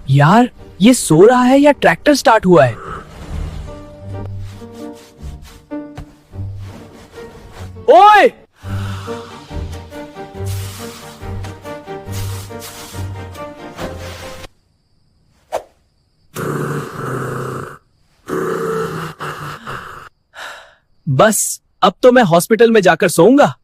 यार, ये सो रहा है या ट्रैक्टर स्टार्ट हुआ है? ओए! बस अब तो मैं हॉस्पिटल में जाकर सोऊंगा।